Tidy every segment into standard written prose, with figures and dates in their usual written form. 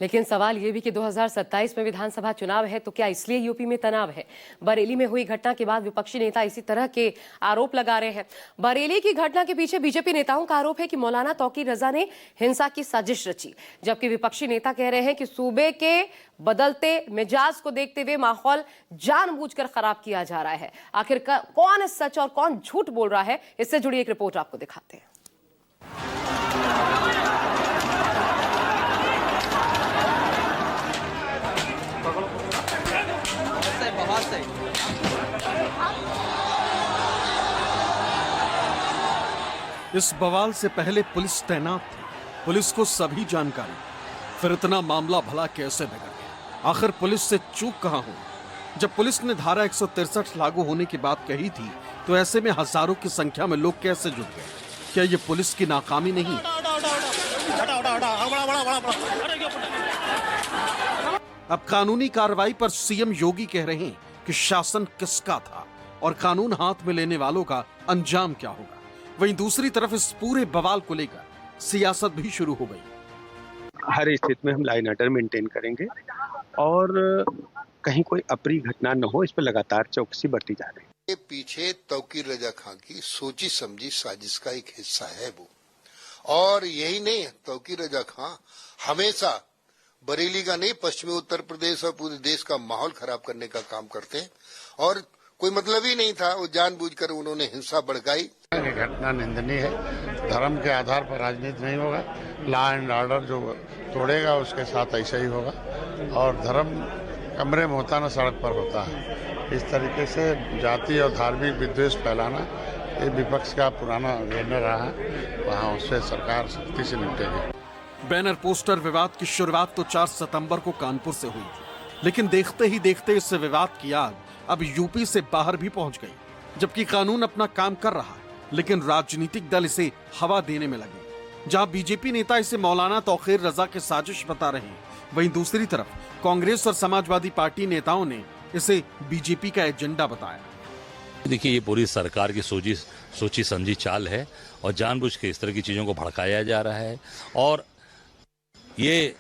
लेकिन सवाल ये भी कि 2027 में विधानसभा चुनाव है तो क्या इसलिए यूपी में तनाव है? बरेली में हुई घटना के बाद विपक्षी नेता इसी तरह के आरोप लगा रहे हैं। बरेली की घटना के पीछे बीजेपी नेताओं का आरोप है कि मौलाना तौकीर रजा ने हिंसा की साजिश रची, जबकि विपक्षी नेता कह रहे हैं कि सूबे के बदलते मिजाज को देखते हुए माहौल जानबूझकर खराब किया जा रहा है। आखिर कौन सच और कौन झूठ बोल रहा है, इससे जुड़ी एक रिपोर्ट आपको दिखाते हैं। इस बवाल से पहले पुलिस तैनात थी, पुलिस को सभी जानकारी, फिर इतना मामला भला कैसे बिगड़ गया? आखिर पुलिस से चूक कहां हो? जब पुलिस ने धारा 163 लागू होने की बात कही थी तो ऐसे में हजारों की संख्या में लोग कैसे जुट गए? क्या ये पुलिस की नाकामी नहीं? अब कानूनी कार्रवाई पर सीएम योगी कह रहे हैं कि शासन किसका था और कानून हाथ में लेने वालों का अंजाम क्या होगा। वहीं दूसरी तरफ इस पूरे बवाल को लेकर सियासत भी शुरू हो गई। हर स्थिति में हम लाइन ऑर्डर मेंटेन करेंगे और कहीं कोई अप्रिय घटना न हो, इस पर लगातार चौकसी बरती जा रही है। ये पीछे तौकीर रजा खां की सोची समझी साजिश का एक हिस्सा है वो, और यही नहीं, तौकीर रजा खां हमेशा बरेली का नहीं, पश्चिमी उत्तर प्रदेश और पूरे देश का माहौल खराब करने का काम करते हैं और कोई मतलब ही नहीं था, वो जानबूझकर उन्होंने हिंसा भड़काई। घटना निंदनीय है, धर्म के आधार पर राजनीति नहीं होगा, लॉ एंड ऑर्डर जो तोड़ेगा उसके साथ ऐसा ही होगा, और धर्म कमरे में होता ना सड़क पर होता है। इस तरीके से जाति और धार्मिक विद्वेष फैलाना ये विपक्ष का पुराना निर्णय रहा है, वहाँ उससे सरकार सख्ती से निपटेगी। बैनर पोस्टर विवाद की शुरुआत तो 4 सितंबर को कानपुर से हुई, लेकिन देखते ही देखते इस विवाद की आग अब यूपी से बाहर भी पहुंच गई। जबकि कानून अपना काम कर रहा है, लेकिन राजनीतिक दल इसे हवा देने में लगे। जहां बीजेपी नेता इसे मौलाना तौकीर रजा की साजिश बता रहे हैं, वहीं दूसरी तरफ कांग्रेस और समाजवादी पार्टी नेताओं ने इसे बीजेपी का एजेंडा बताया। देखिए, ये पूरी सरकार की सोची समझी चाल है और जानबूझ के इस तरह की चीजों को भड़काया जा रहा है और ये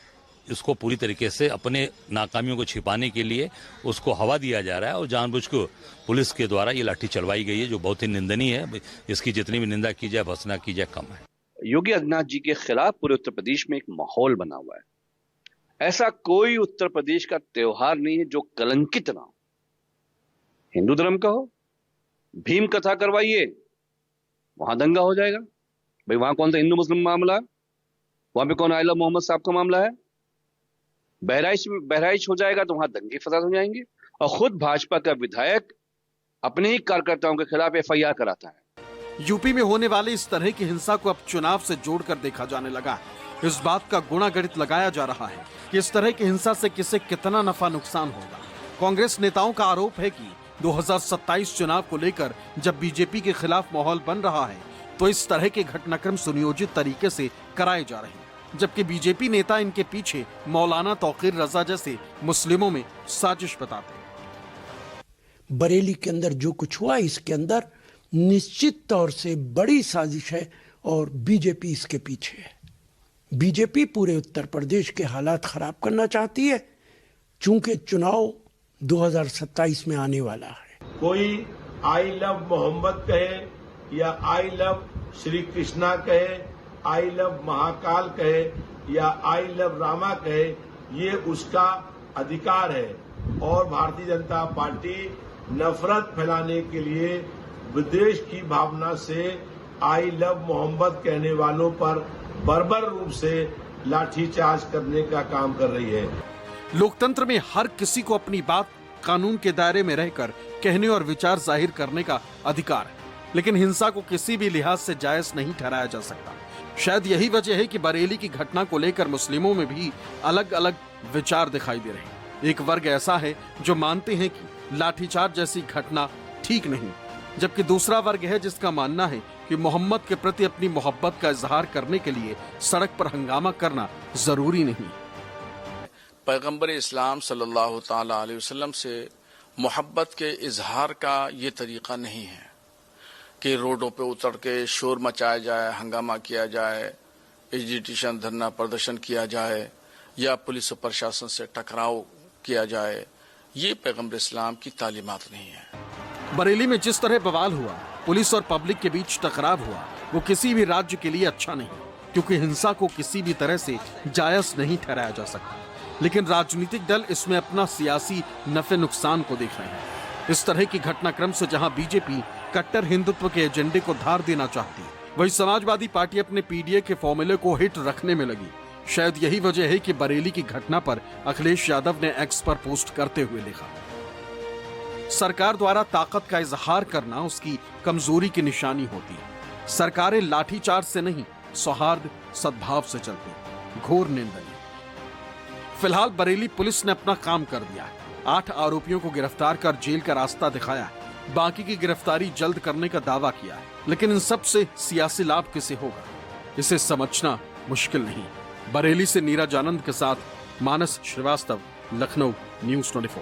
इसको पूरी तरीके से अपने नाकामियों को छिपाने के लिए उसको हवा दिया जा रहा है और जानबूझ को पुलिस के द्वारा ये लाठी चलवाई गई है, जो बहुत ही निंदनीय है। इसकी जितनी भी निंदा की जाए, भर्त्सना की जाए, कम है। योगी आदित्यनाथ जी के खिलाफ पूरे उत्तर प्रदेश में एक माहौल बना हुआ है। ऐसा कोई उत्तर प्रदेश का त्योहार नहीं है जो कलंकित ना हो। हिंदू धर्म का हो, भीम कथा करवाइए, वहां दंगा हो जाएगा। भाई वहां कौन सा हिंदू मुस्लिम मामला है? वहां पे कौन आई लव मोहम्मद साहब का मामला है? बहराइच हो जाएगा तो वहां दंगे फसाद हो जाएंगे और खुद भाजपा का विधायक अपने ही कार्यकर्ताओं के खिलाफ एफआईआर कराता है। यूपी में होने वाली इस तरह की हिंसा को अब चुनाव से जोड़कर देखा जाने लगा है। इस बात का गुणागणित लगाया जा रहा है कि इस तरह की हिंसा से किसे कितना नफा नुकसान होगा। कांग्रेस नेताओं का आरोप है कि 2027 चुनाव को लेकर जब बीजेपी के खिलाफ माहौल बन रहा है तो इस तरह के घटनाक्रम सुनियोजित तरीके से कराए जा रहे हैं, जबकि बीजेपी नेता इनके पीछे मौलाना तौकीर रजा जैसे मुस्लिमों में साजिश बताते हैं। बरेली के अंदर जो कुछ हुआ, इसके अंदर निश्चित तौर से बड़ी साजिश है और बीजेपी इसके पीछे है। बीजेपी पूरे उत्तर प्रदेश के हालात खराब करना चाहती है, चूंकि चुनाव 2027 में आने वाला है। कोई आई लव मोहम्मद कहे या आई लव श्री कृष्णा कहे, आई लव महाकाल कहे या आई लव रामा कहे, ये उसका अधिकार है। और भारतीय जनता पार्टी नफरत फैलाने के लिए विद्वेष की भावना से आई लव मोहम्मद कहने वालों पर बर्बर रूप से लाठीचार्ज करने का काम कर रही है। लोकतंत्र में हर किसी को अपनी बात कानून के दायरे में रहकर कहने और विचार जाहिर करने का अधिकार है, लेकिन हिंसा को किसी भी लिहाज से जायज नहीं ठहराया जा सकता। शायद यही वजह है कि बरेली की घटना को लेकर मुस्लिमों में भी अलग अलग विचार दिखाई दे रहे हैं। एक वर्ग ऐसा है जो मानते हैं कि लाठीचार्ज जैसी घटना ठीक नहीं, जबकि दूसरा वर्ग है जिसका मानना है कि मोहम्मद के प्रति अपनी मोहब्बत का इजहार करने के लिए सड़क पर हंगामा करना जरूरी नहीं। पैगंबर इस्लाम सल्लल्लाहु ताला अलैहि वसल्लम से मोहब्बत के इजहार का ये तरीका नहीं है कि रोडों पे उतर के शोर मचाया जाए, हंगामा किया जाए, एजिटेशन धरना प्रदर्शन किया जाए या पुलिस और प्रशासन से टकराव किया जाए, ये पैगंबर इस्लाम की तालीमात नहीं है। बरेली में जिस तरह बवाल हुआ, पुलिस और पब्लिक के बीच टकराव हुआ, वो किसी भी राज्य के लिए अच्छा नहीं, क्योंकि हिंसा को किसी भी तरह से जायज नहीं ठहराया जा सकता। लेकिन राजनीतिक दल इसमें अपना सियासी नफे नुकसान को देख रहे हैं। इस तरह की घटनाक्रम से जहां बीजेपी कट्टर हिंदुत्व के एजेंडे को धार देना चाहती, वहीं समाजवादी पार्टी अपने पीडीए के फॉर्मूले को हिट रखने में लगी। शायद यही वजह है कि बरेली की घटना पर अखिलेश यादव ने एक्स पर पोस्ट करते हुए लिखा, सरकार द्वारा ताकत का इजहार करना उसकी कमजोरी की निशानी होती है। सरकारें लाठीचार्ज से नहीं, सौहार्द सद्भाव से चलती। घोर निंदनीय। फिलहाल बरेली पुलिस ने अपना काम कर दिया है। 8 आरोपियों को गिरफ्तार कर जेल का रास्ता दिखाया है। बाकी की गिरफ्तारी जल्द करने का दावा किया है। लेकिन इन सब से सियासी लाभ किसे होगा, इसे समझना मुश्किल नहीं। बरेली से नीरज आनंद के साथ मानस श्रीवास्तव, लखनऊ, न्यूज़ 24।